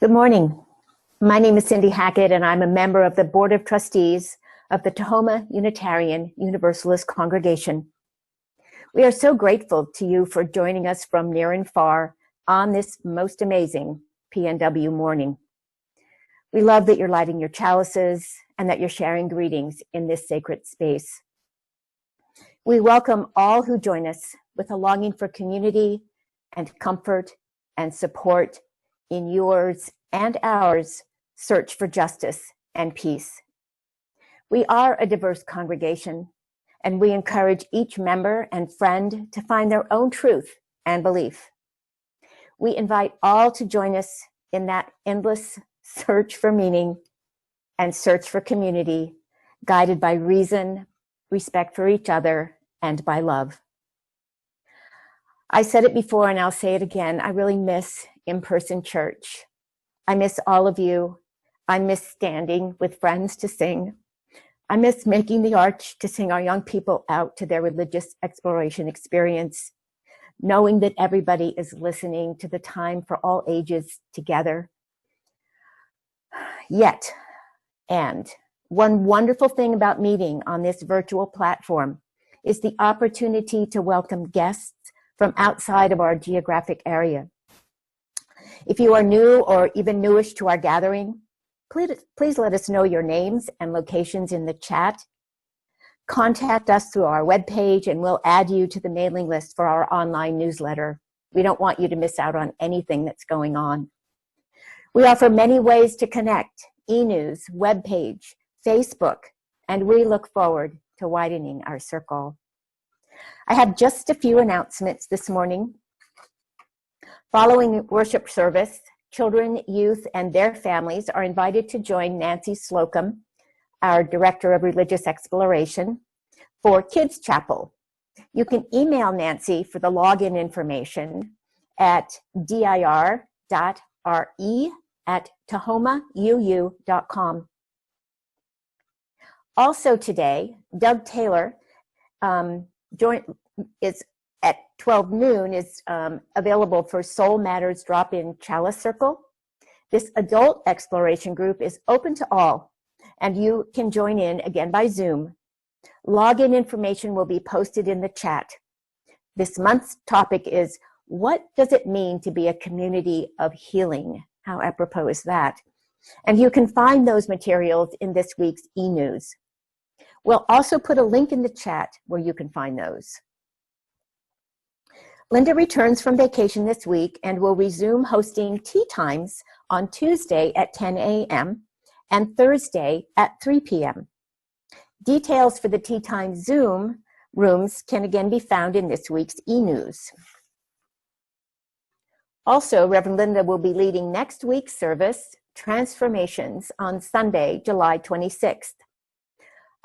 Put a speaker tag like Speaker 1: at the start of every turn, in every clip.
Speaker 1: Good morning. My name is Cindy Hackett, and I'm a member of the Board of Trustees of the Tahoma Unitarian Universalist Congregation. We are so grateful to you for joining us from near and far on this most amazing PNW morning. We love that you're lighting your chalices and that you're sharing greetings in this sacred space. We welcome all who join us with a longing for community and comfort and support in yours and ours search for justice and peace. We are a diverse congregation, and we encourage each member and friend to find their own truth and belief. We invite all to join us in that endless search for meaning and search for community, guided by reason, respect for each other, and by love. I said it before and I'll say it again, I really miss in-person church. I miss all of you. I miss standing with friends to sing. I miss making the arch to sing our young people out to their religious exploration experience, knowing that everybody is listening to the time for all ages together. Yet, and one wonderful thing about meeting on this virtual platform is the opportunity to welcome guests from outside of our geographic area. If you are new or even newish to our gathering, please let us know your names and locations in the chat. Contact us through our webpage and we'll add you to the mailing list for our online newsletter. We don't want you to miss out on anything that's going on. We offer many ways to connect: e-news, webpage, Facebook, and we look forward to widening our circle. I have just a few announcements this morning. Following worship service, children, youth, and their families are invited to join Nancy Slocum, our Director of Religious Exploration, for Kids Chapel. You can email Nancy for the login information at dir.re@tahomauu.com. Also today, Doug Taylor is at 12 noon is available for Soul Matters Drop-In Chalice Circle. This adult exploration group is open to all, and you can join in again by Zoom. Login information will be posted in the chat. This month's topic is, what does it mean to be a community of healing? How apropos is that? And you can find those materials in this week's e-news. We'll also put a link in the chat where you can find those. Linda returns from vacation this week and will resume hosting tea times on Tuesday at 10 a.m. and Thursday at 3 p.m. Details for the tea time Zoom rooms can again be found in this week's e-news. Also, Reverend Linda will be leading next week's service, Transformations, on Sunday, July 26th.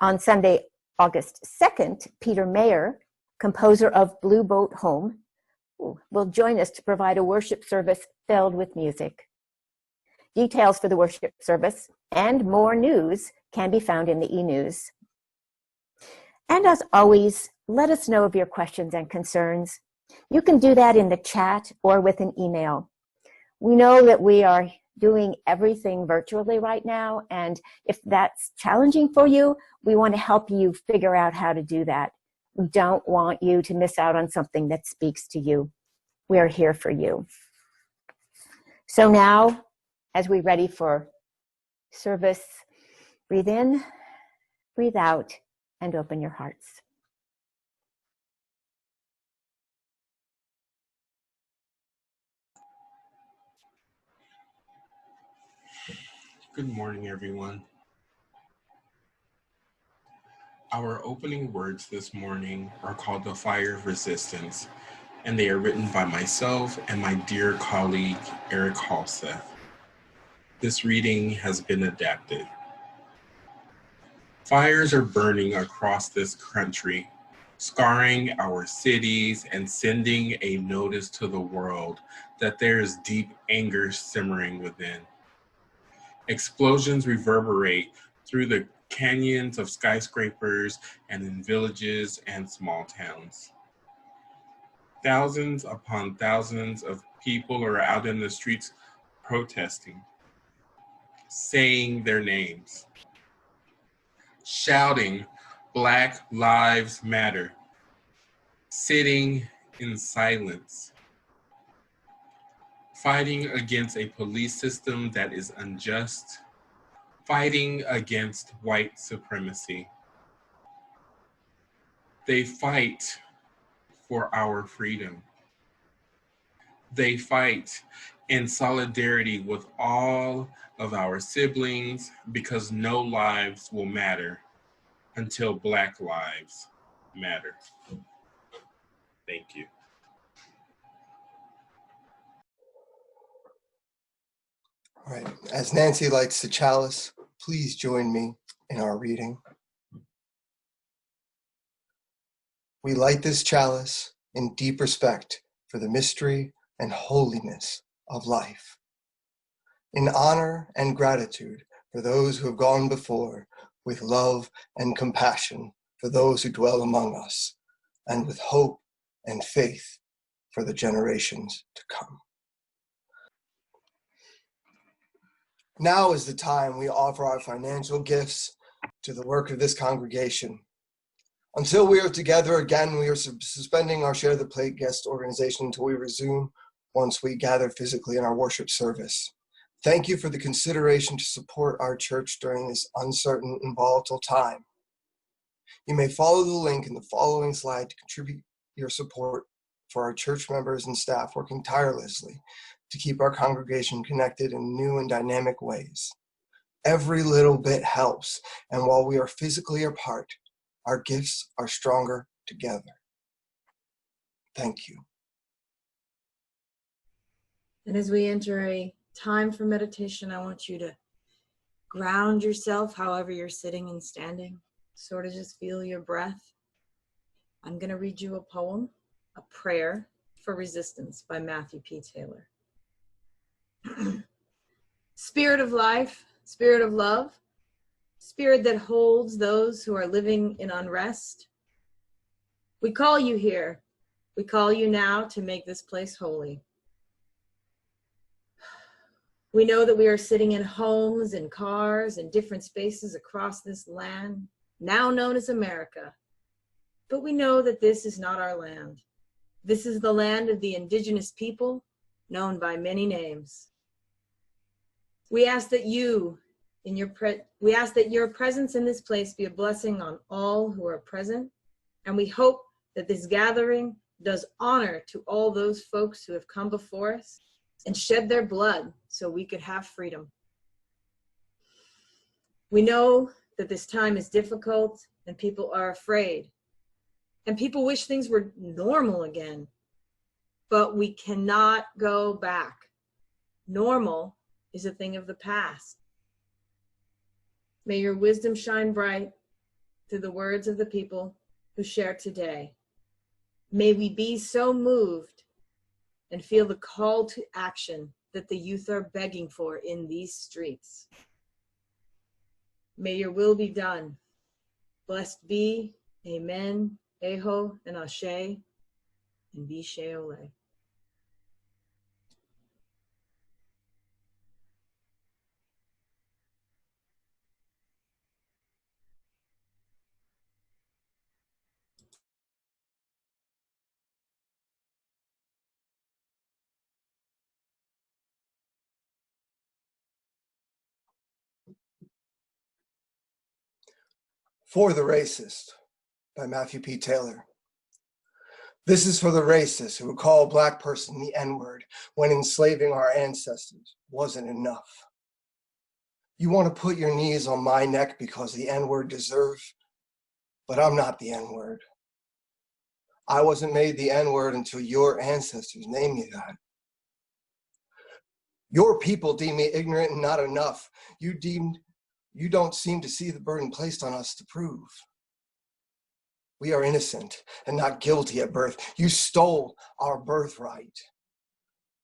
Speaker 1: On Sunday, August 2nd, Peter Mayer, composer of Blue Boat Home, will join us to provide a worship service filled with music. Details for the worship service and more news can be found in the e-news. And as always, let us know of your questions and concerns. You can do that in the chat or with an email. We know that we are doing everything virtually right now, and if that's challenging for you, we want to help you figure out how to do that. We don't want you to miss out on something that speaks to you. We are here for you. So now, as we're ready for service, breathe in, breathe out, and open your hearts.
Speaker 2: Good morning, everyone. Our opening words this morning are called The Fire of Resistance, and they are written by myself and my dear colleague, Eric Halseth. This reading has been adapted. Fires are burning across this country, scarring our cities and sending a notice to the world that there is deep anger simmering within. Explosions reverberate through the canyons of skyscrapers and in villages and small towns. Thousands upon thousands of people are out in the streets protesting, saying their names, shouting, "Black Lives Matter," sitting in silence, fighting against a police system that is unjust, fighting against white supremacy. They fight for our freedom. They fight in solidarity with all of our siblings because no lives will matter until Black lives matter. Thank you.
Speaker 3: All right, as Nancy lights the chalice, please join me in our reading. We light this chalice in deep respect for the mystery and holiness of life, in honor and gratitude for those who have gone before, with love and compassion for those who dwell among us, and with hope and faith for the generations to come. Now is the time we offer our financial gifts to the work of this congregation. Until we are together again, we are suspending our Share the Plate guest organization until we resume once we gather physically in our worship service. Thank you for the consideration to support our church during this uncertain and volatile time. You may follow the link in the following slide to contribute your support for our church members and staff working tirelessly to keep our congregation connected in new and dynamic ways. Every little bit helps, and while we are physically apart, our gifts are stronger together. Thank you.
Speaker 4: And as we enter a time for meditation, I want you to ground yourself however you're sitting and standing. Sort of just feel your breath. I'm going to read you a poem, a prayer for resistance by Matthew P. Taylor. Spirit of life, spirit of love, spirit that holds those who are living in unrest. We call you here. We call you now to make this place holy. We know that we are sitting in homes and cars and different spaces across this land, now known as America. But we know that this is not our land. This is the land of the indigenous people, known by many names. We ask that your presence in this place be a blessing on all who are present, and we hope that this gathering does honor to all those folks who have come before us and shed their blood so we could have freedom. We know that this time is difficult and people are afraid, and people wish things were normal again, but we cannot go back. Normal is a thing of the past. May your wisdom shine bright through the words of the people who share today. May we be so moved and feel the call to action that the youth are begging for in these streets. May your will be done. Blessed be, amen, eho, and ashe, and be sheoleh.
Speaker 3: For the Racist by Matthew P. Taylor. This is for the racists who would call a Black person the N-word when enslaving our ancestors wasn't enough. You want to put your knees on my neck because the N-word deserves, but I'm not the N-word. I wasn't made the N-word until your ancestors named me that. Your people deem me ignorant and not enough. You don't seem to see the burden placed on us to prove. We are innocent and not guilty at birth. You stole our birthright.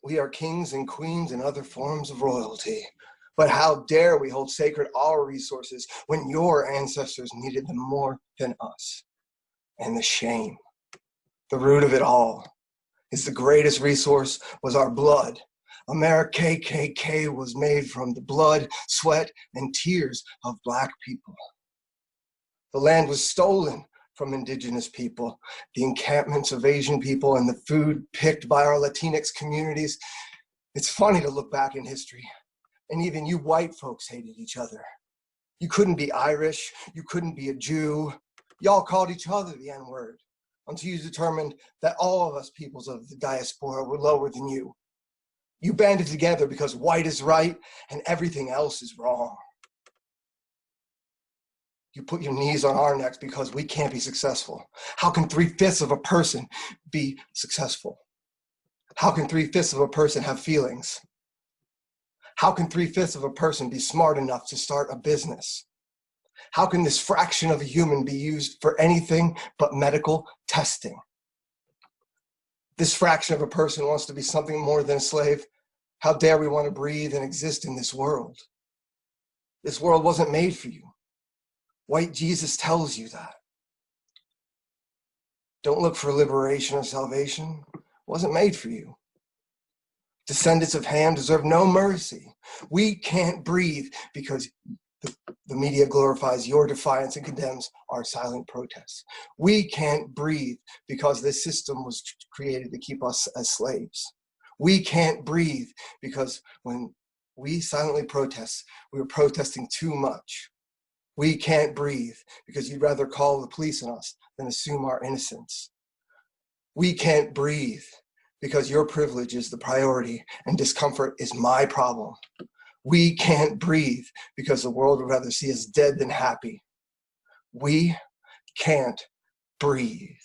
Speaker 3: We are kings and queens and other forms of royalty. But how dare we hold sacred our resources when your ancestors needed them more than us? And the shame, the root of it all, is the greatest resource was our blood, America KKK was made from the blood, sweat, and tears of Black people. The land was stolen from indigenous people, the encampments of Asian people, and the food picked by our Latinx communities. It's funny to look back in history, and even you white folks hated each other. You couldn't be Irish, you couldn't be a Jew. Y'all called each other the N-word until you determined that all of us peoples of the diaspora were lower than you. You banded together because white is right and everything else is wrong. You put your knees on our necks because we can't be successful. How can 3/5 of a person be successful? How can 3/5 of a person have feelings? How can 3/5 of a person be smart enough to start a business? How can this fraction of a human be used for anything but medical testing? This fraction of a person wants to be something more than a slave. How dare we want to breathe and exist in this world? This world wasn't made for you. White Jesus tells you that. Don't look for liberation or salvation. It wasn't made for you. Descendants of Ham deserve no mercy. We can't breathe because the media glorifies your defiance and condemns our silent protests. We can't breathe because this system was created to keep us as slaves. We can't breathe because when we silently protest, we are protesting too much. We can't breathe because you'd rather call the police on us than assume our innocence. We can't breathe because your privilege is the priority and discomfort is my problem. We can't breathe because the world would rather see us dead than happy. We can't breathe.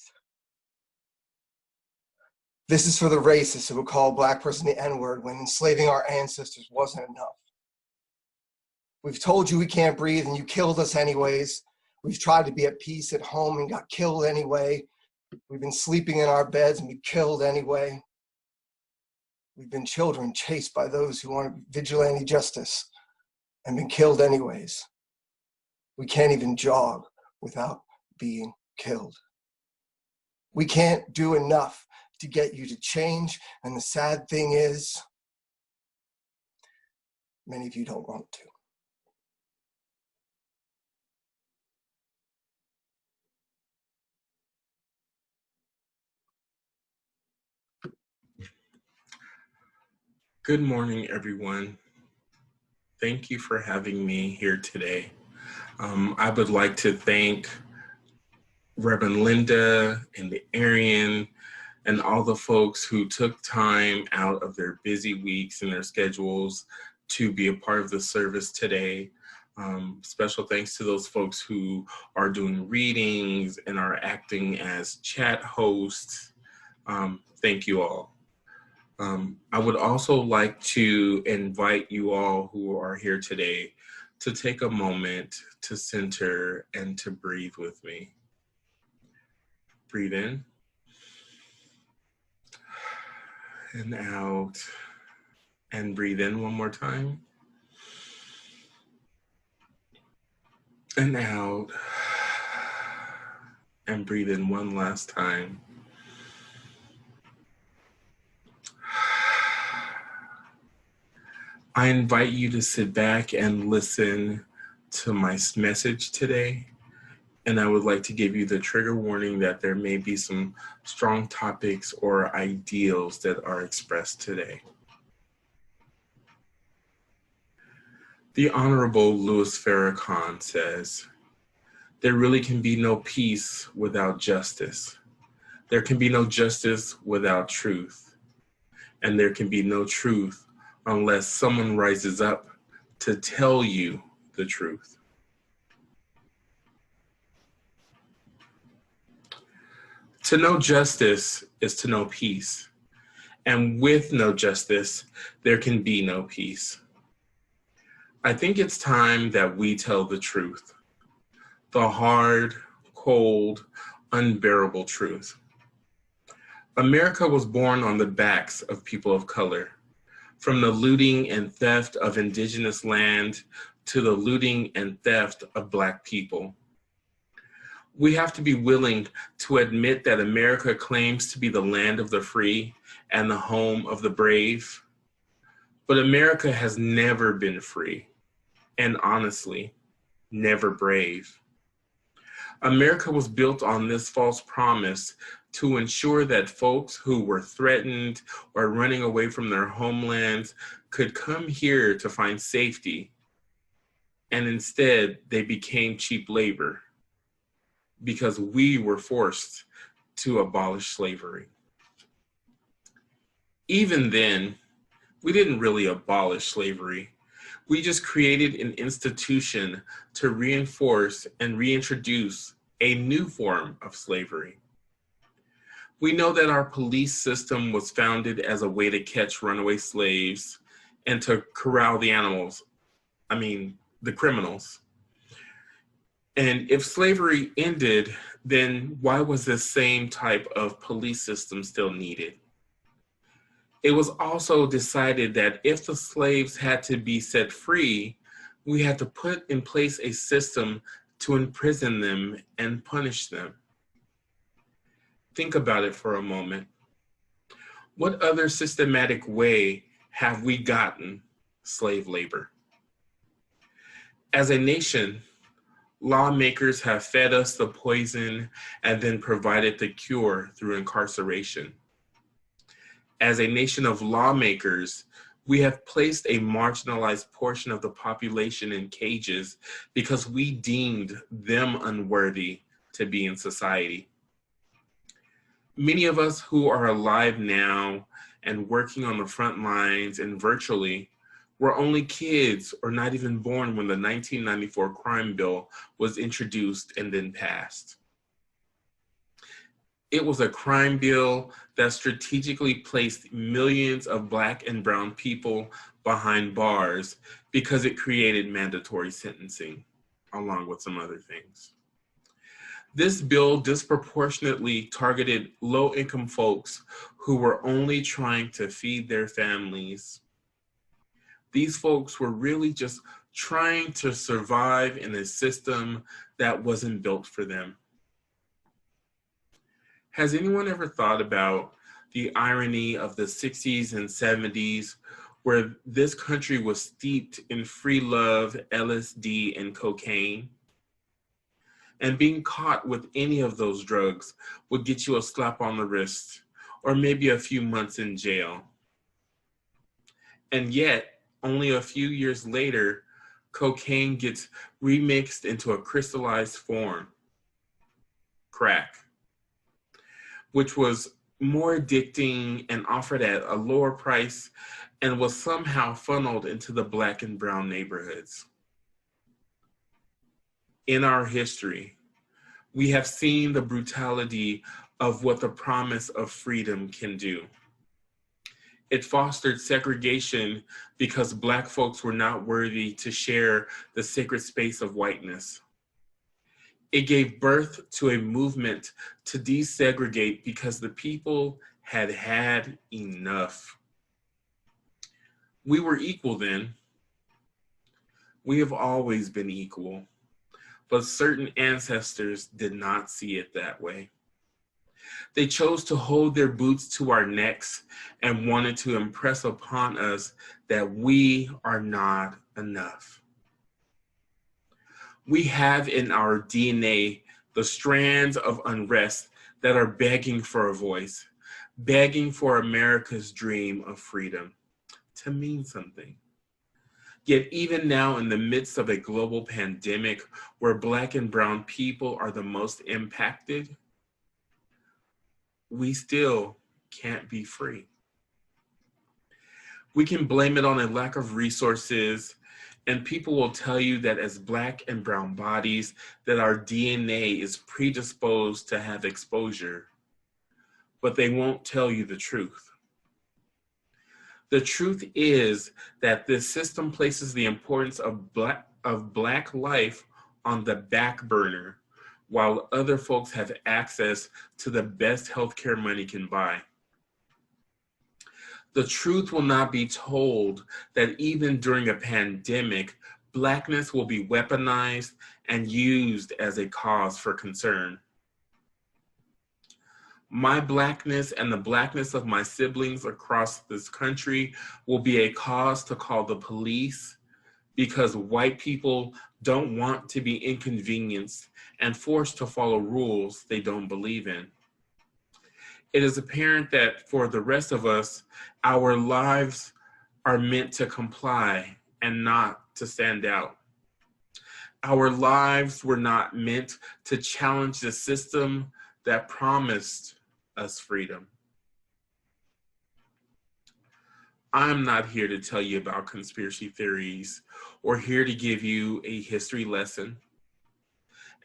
Speaker 3: This is for the racists who would call a Black person the N-word when enslaving our ancestors wasn't enough. We've told you we can't breathe and you killed us anyways. We've tried to be at peace at home and got killed anyway. We've been sleeping in our beds and been killed anyway. We've been children chased by those who want vigilante justice and been killed anyways. We can't even jog without being killed. We can't do enough to get you to change, and the sad thing is, many of you don't want to.
Speaker 2: Good morning, everyone. Thank you for having me here today. I would like to thank Reverend Linda and the Arian and all the folks who took time out of their busy weeks and their schedules to be a part of the service today. Special thanks to those folks who are doing readings and are acting as chat hosts. Thank you all. I would also like to invite you all who are here today to take a moment to center and to breathe with me. Breathe in and out, and breathe in one more time and out, and breathe in one last time. I invite you to sit back and listen to my message today. And I would like to give you the trigger warning that there may be some strong topics or ideals that are expressed today. The Honorable Louis Farrakhan says, "There really can be no peace without justice. There can be no justice without truth. And there can be no truth unless someone rises up to tell you the truth." To know justice is to know peace. And with no justice, there can be no peace. I think it's time that we tell the truth. The hard, cold, unbearable truth. America was born on the backs of people of color. From the looting and theft of indigenous land to the looting and theft of Black people. We have to be willing to admit that America claims to be the land of the free and the home of the brave. But America has never been free, and honestly, never brave. America was built on this false promise to ensure that folks who were threatened or running away from their homelands could come here to find safety. And instead, they became cheap labor because we were forced to abolish slavery. Even then, we didn't really abolish slavery. We just created an institution to reinforce and reintroduce a new form of slavery. We know that our police system was founded as a way to catch runaway slaves and to corral the the criminals. And if slavery ended, then why was this same type of police system still needed? It was also decided that if the slaves had to be set free, we had to put in place a system to imprison them and punish them. Think about it for a moment. What other systematic way have we gotten slave labor? As a nation, lawmakers have fed us the poison and then provided the cure through incarceration. As a nation of lawmakers, we have placed a marginalized portion of the population in cages because we deemed them unworthy to be in society. Many of us who are alive now and working on the front lines and virtually were only kids or not even born when the 1994 crime bill was introduced and then passed. It was a crime bill that strategically placed millions of Black and brown people behind bars because it created mandatory sentencing, along with some other things. This bill disproportionately targeted low-income folks who were only trying to feed their families. These folks were really just trying to survive in a system that wasn't built for them. Has anyone ever thought about the irony of the 60s and 70s where this country was steeped in free love, LSD, and cocaine? And being caught with any of those drugs would get you a slap on the wrist or maybe a few months in jail. And yet, only a few years later, cocaine gets remixed into a crystallized form, crack, which was more addicting and offered at a lower price and was somehow funneled into the Black and brown neighborhoods. In our history, we have seen the brutality of what the promise of freedom can do. It fostered segregation because Black folks were not worthy to share the sacred space of whiteness. It gave birth to a movement to desegregate because the people had had enough. We were equal then. We have always been equal, but certain ancestors did not see it that way. They chose to hold their boots to our necks and wanted to impress upon us that we are not enough. We have in our DNA the strands of unrest that are begging for a voice, begging for America's dream of freedom to mean something. Yet even now, in the midst of a global pandemic where Black and brown people are the most impacted, we still can't be free. We can blame it on a lack of resources, and people will tell you that as Black and brown bodies, that our DNA is predisposed to have exposure, but they won't tell you the truth. The truth is that this system places the importance of Black life on the back burner, while other folks have access to the best healthcare money can buy. The truth will not be told that even during a pandemic, Blackness will be weaponized and used as a cause for concern. My Blackness and the Blackness of my siblings across this country will be a cause to call the police, because white people don't want to be inconvenienced and forced to follow rules they don't believe in. It is apparent that for the rest of us, our lives are meant to comply and not to stand out. Our lives were not meant to challenge the system that promised us freedom. I'm not here to tell you about conspiracy theories or here to give you a history lesson.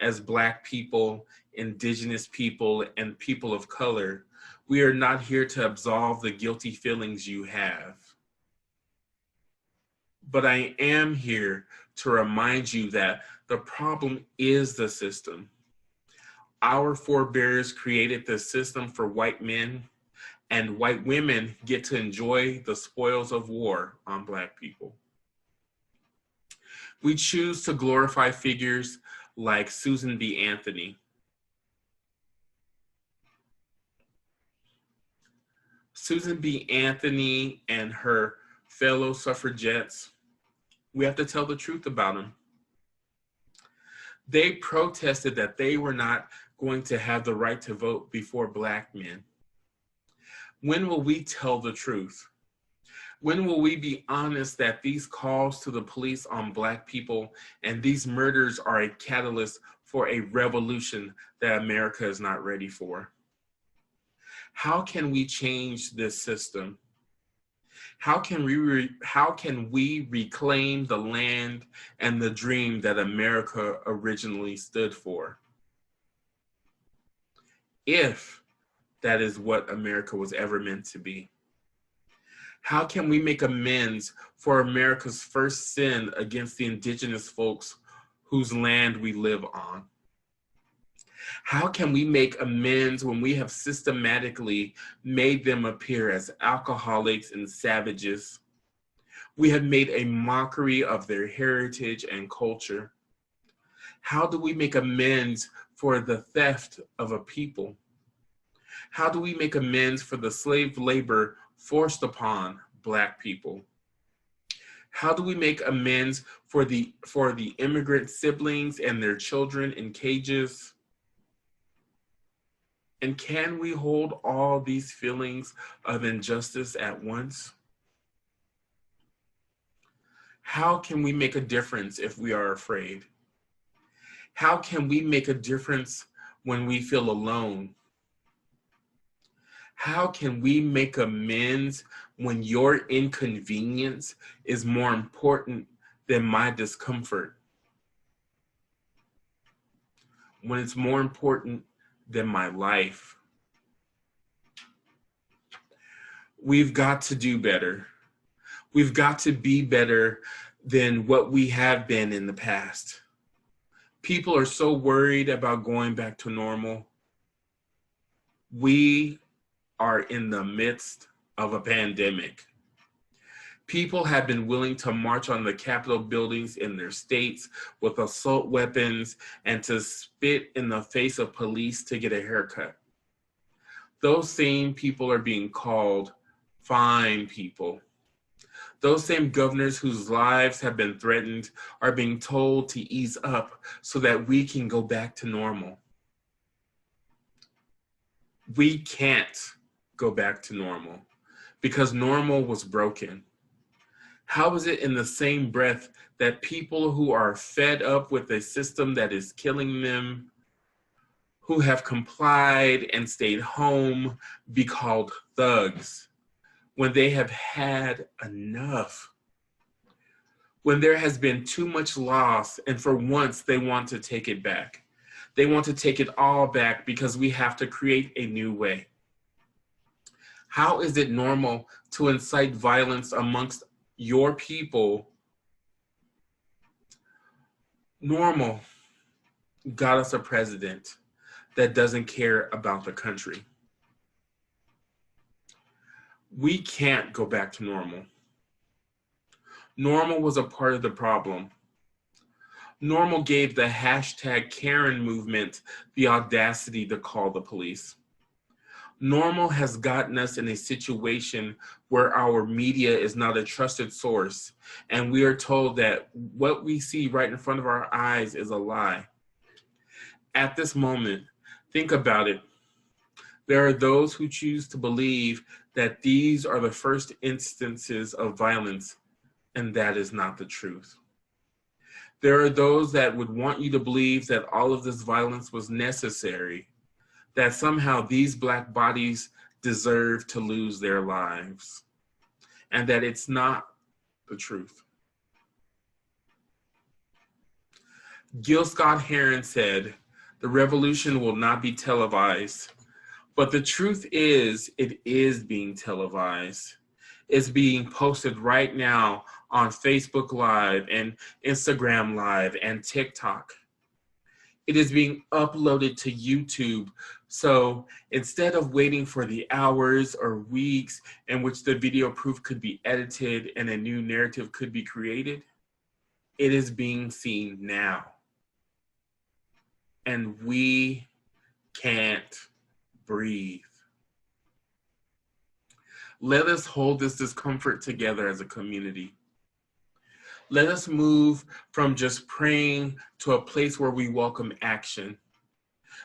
Speaker 2: As Black people, Indigenous people, and people of color, we are not here to absolve the guilty feelings you have. But I am here to remind you that the problem is the system. Our forebears created the system for white men, and white women get to enjoy the spoils of war on Black people. We choose to glorify figures like Susan B. Anthony. Susan B. Anthony and her fellow suffragettes, we have to tell the truth about them. They protested that they were not going to have the right to vote before Black men. When will we tell the truth? When will we be honest that these calls to the police on Black people and these murders are a catalyst for a revolution that America is not ready for? How can we change this system? How can we reclaim the land and the dream that America originally stood for? If that is what America was ever meant to be. How can we make amends for America's first sin against the indigenous folks whose land we live on? How can we make amends when we have systematically made them appear as alcoholics and savages? We have made a mockery of their heritage and culture. How do we make amends for the theft of a people? How do we make amends for the slave labor forced upon Black people? How do we make amends for the immigrant siblings and their children in cages? And can we hold all these feelings of injustice at once? How can we make a difference if we are afraid? How can we make a difference when we feel alone? How can we make amends when your inconvenience is more important than my discomfort? When it's more important than my life? We've got to do better. We've got to be better than what we have been in the past. People are so worried about going back to normal. We are in the midst of a pandemic. People have been willing to march on the Capitol buildings in their states with assault weapons and to spit in the face of police to get a haircut. Those same people are being called fine people. Those same governors whose lives have been threatened are being told to ease up so that we can go back to normal. We can't go back to normal because normal was broken. How is it in the same breath that people who are fed up with a system that is killing them, who have complied and stayed home, be called thugs when they have had enough? When there has been too much loss and for once they want to take it back. They want to take it all back because we have to create a new way. How is it normal to incite violence amongst your people? Normal got us a president that doesn't care about the country. We can't go back to normal. Normal was a part of the problem. Normal gave the hashtag Karen movement the audacity to call the police. Normal has gotten us in a situation where our media is not a trusted source, and we are told that what we see right in front of our eyes is a lie. At this moment, think about it. There are those who choose to believe that these are the first instances of violence, and that is not the truth. There are those that would want you to believe that all of this violence was necessary, that somehow these Black bodies deserve to lose their lives, and that it's not the truth. Gil Scott-Heron said, "The revolution will not be televised, but the truth is, it is being televised. It's being posted right now on Facebook Live and Instagram Live and TikTok. It is being uploaded to YouTube. So instead of waiting for the hours or weeks in which the video proof could be edited and a new narrative could be created, it is being seen now. And we can't breathe. Let us hold this discomfort together as a community. Let us move from just praying to a place where we welcome action.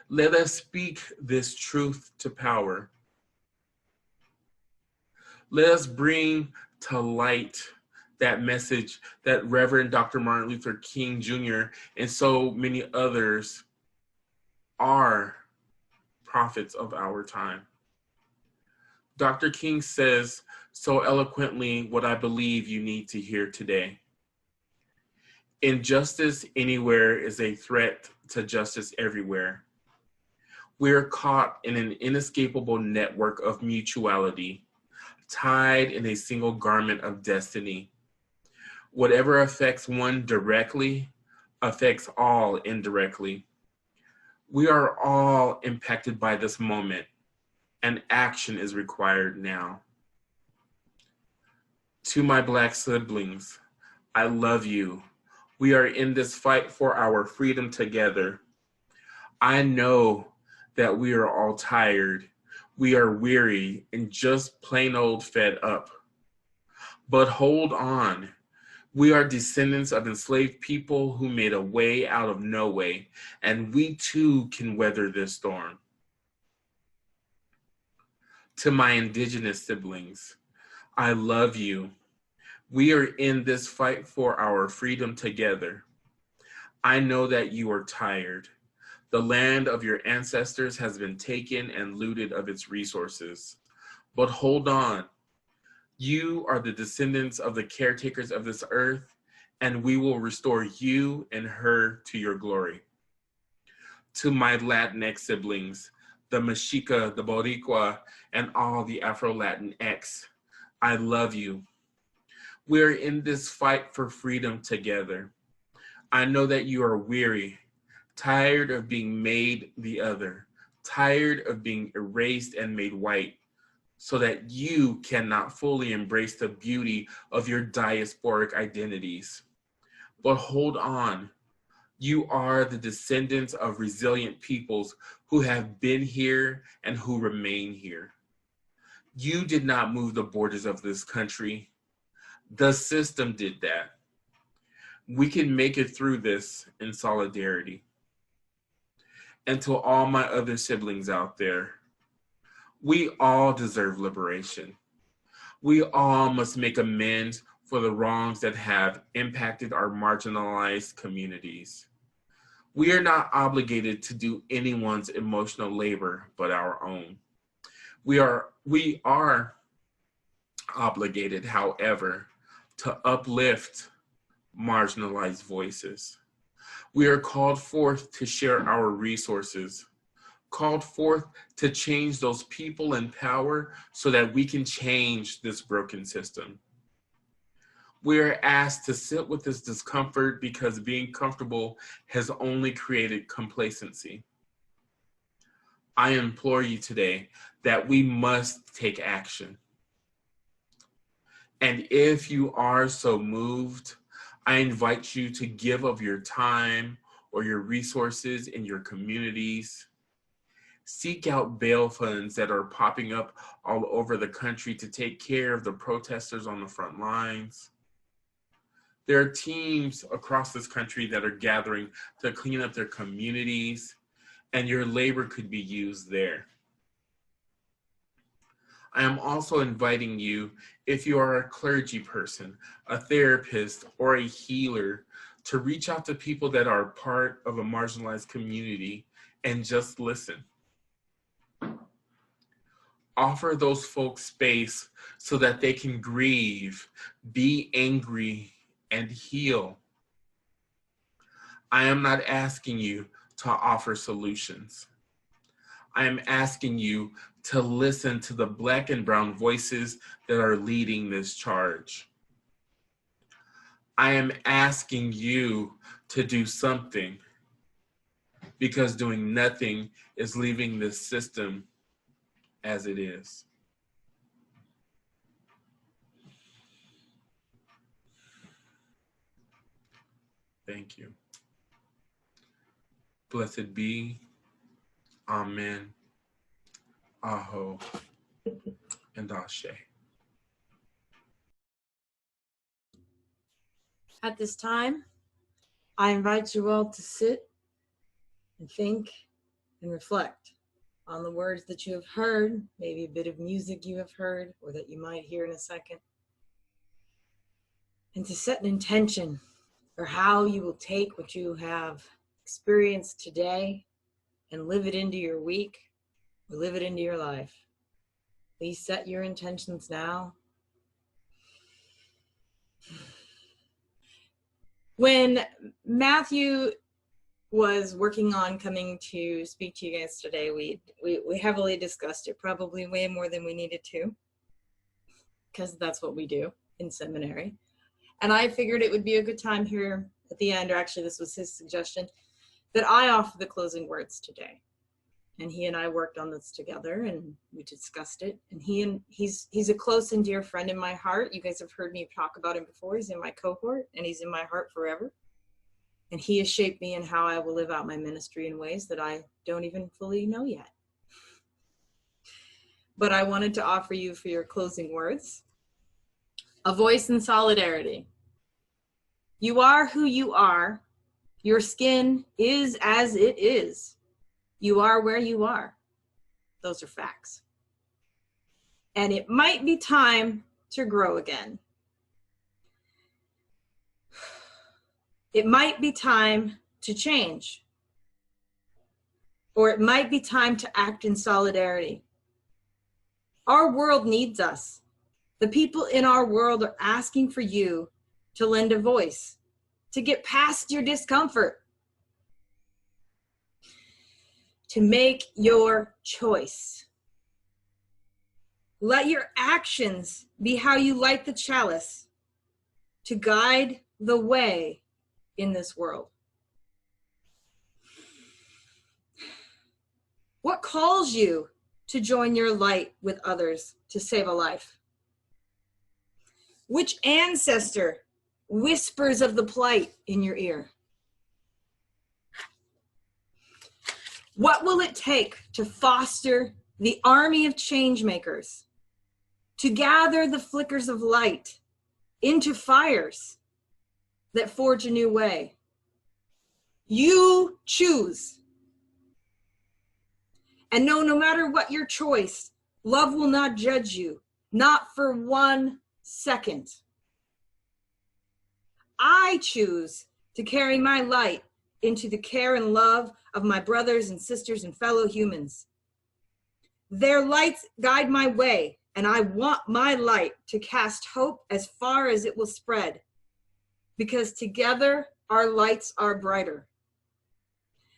Speaker 2: Let us speak this truth to power. Let us bring to light that message that Reverend Dr. Martin Luther King Jr. and so many others are prophets of our time. Dr. King says so eloquently what I believe you need to hear today. Injustice anywhere is a threat to justice everywhere. We're caught in an inescapable network of mutuality, tied in a single garment of destiny. Whatever affects one directly affects all indirectly. We are all impacted by this moment, and action is required now. To my Black siblings, I love you. We are in this fight for our freedom together. I know that we are all tired. We are weary and just plain old fed up. But hold on. We are descendants of enslaved people who made a way out of no way, and we too can weather this storm. To my Indigenous siblings, I love you. We are in this fight for our freedom together. I know that you are tired. The land of your ancestors has been taken and looted of its resources. But hold on. You are the descendants of the caretakers of this earth, and we will restore you and her to your glory. To my Latinx siblings, the Mexica, the Boricua, and all the Afro-Latinx, I love you. We're in this fight for freedom together. I know that you are weary, tired of being made the other, tired of being erased and made white, so that you cannot fully embrace the beauty of your diasporic identities. But hold on. You are the descendants of resilient peoples who have been here and who remain here. You did not move the borders of this country. The system did that. We can make it through this in solidarity. And to all my other siblings out there, we all deserve liberation. We all must make amends for the wrongs that have impacted our marginalized communities. We are not obligated to do anyone's emotional labor but our own. We are obligated, however, to uplift marginalized voices. We are called forth to share our resources, called forth to change those people in power so that we can change this broken system. We are asked to sit with this discomfort because being comfortable has only created complacency. I implore you today that we must take action. And if you are so moved, I invite you to give of your time or your resources in your communities. Seek out bail funds that are popping up all over the country to take care of the protesters on the front lines. There are teams across this country that are gathering to clean up their communities, and your labor could be used there. I am also inviting you, if you are a clergy person, a therapist, or a healer, to reach out to people that are part of a marginalized community and just listen. Offer those folks space so that they can grieve, be angry, and heal. I am not asking you to offer solutions. I am asking you to listen to the Black and brown voices that are leading this charge. I am asking you to do something, because doing nothing is leaving this system as it is. Thank you. Blessed be, Amen, Aho, and Ashe.
Speaker 4: At this time, I invite you all to sit and think and reflect on the words that you have heard, maybe a bit of music you have heard or that you might hear in a second, and to set an intention for how you will take what you have experienced today and live it into your week or live it into your life. Please set your intentions now. When Matthew was working on coming to speak to you guys today, we heavily discussed it, probably way more than we needed to, because that's what we do in seminary. And I figured it would be a good time here at the end, or actually this was his suggestion, that I offer the closing words today. And he and I worked on this together and we discussed it. And he's a close and dear friend in my heart. You guys have heard me talk about him before. He's in my cohort and he's in my heart forever. And he has shaped me in how I will live out my ministry in ways that I don't even fully know yet. But I wanted to offer you, for your closing words, a voice in solidarity. You are who you are. Your skin is as it is. You are where you are. Those are facts. And it might be time to grow again. It might be time to change. Or it might be time to act in solidarity. Our world needs us. The people in our world are asking for you to lend a voice, to get past your discomfort, to make your choice. Let your actions be how you light the chalice to guide the way in this world. What calls you to join your light with others to save a life? Which ancestor whispers of the plight in your ear? What will it take to foster the army of change makers, to gather the flickers of light into fires that forge a new way? You choose. And no matter what your choice, love will not judge you, not for 1 second. I choose to carry my light into the care and love of my brothers and sisters and fellow humans. Their lights guide my way, and I want my light to cast hope as far as it will spread, because together our lights are brighter.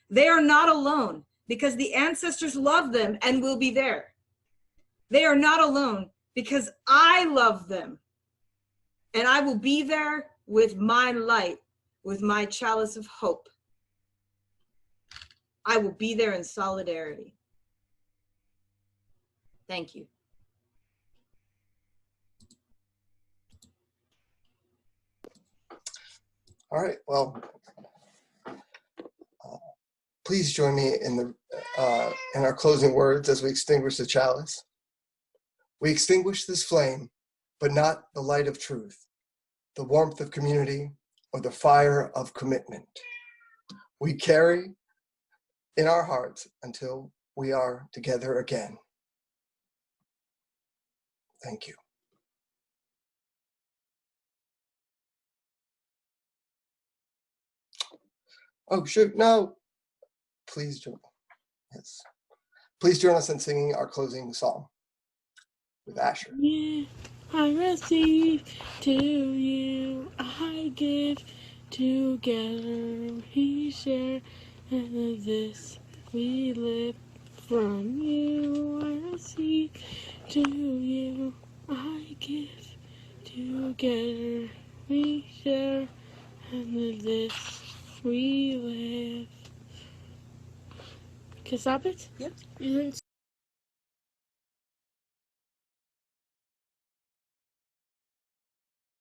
Speaker 4: They are not alone, because the ancestors love them and will be there. They are not alone, because I love them, and I will be there with my light, with my chalice of hope. I will be there in solidarity. Thank you.
Speaker 3: All right, well, please join me in the in our closing words as we extinguish the chalice. We extinguish this flame, but not the light of truth, the warmth of community, or the fire of commitment. We carry in our hearts until we are together again. Thank you. Oh, shoot, no. Please join. Yes. Please join us in singing our closing song with Asher.
Speaker 5: Yeah, I receive to you, I give together we share, and this we live from you. I receive to you, I give together we share, and this we live. Can I stop it? Yep.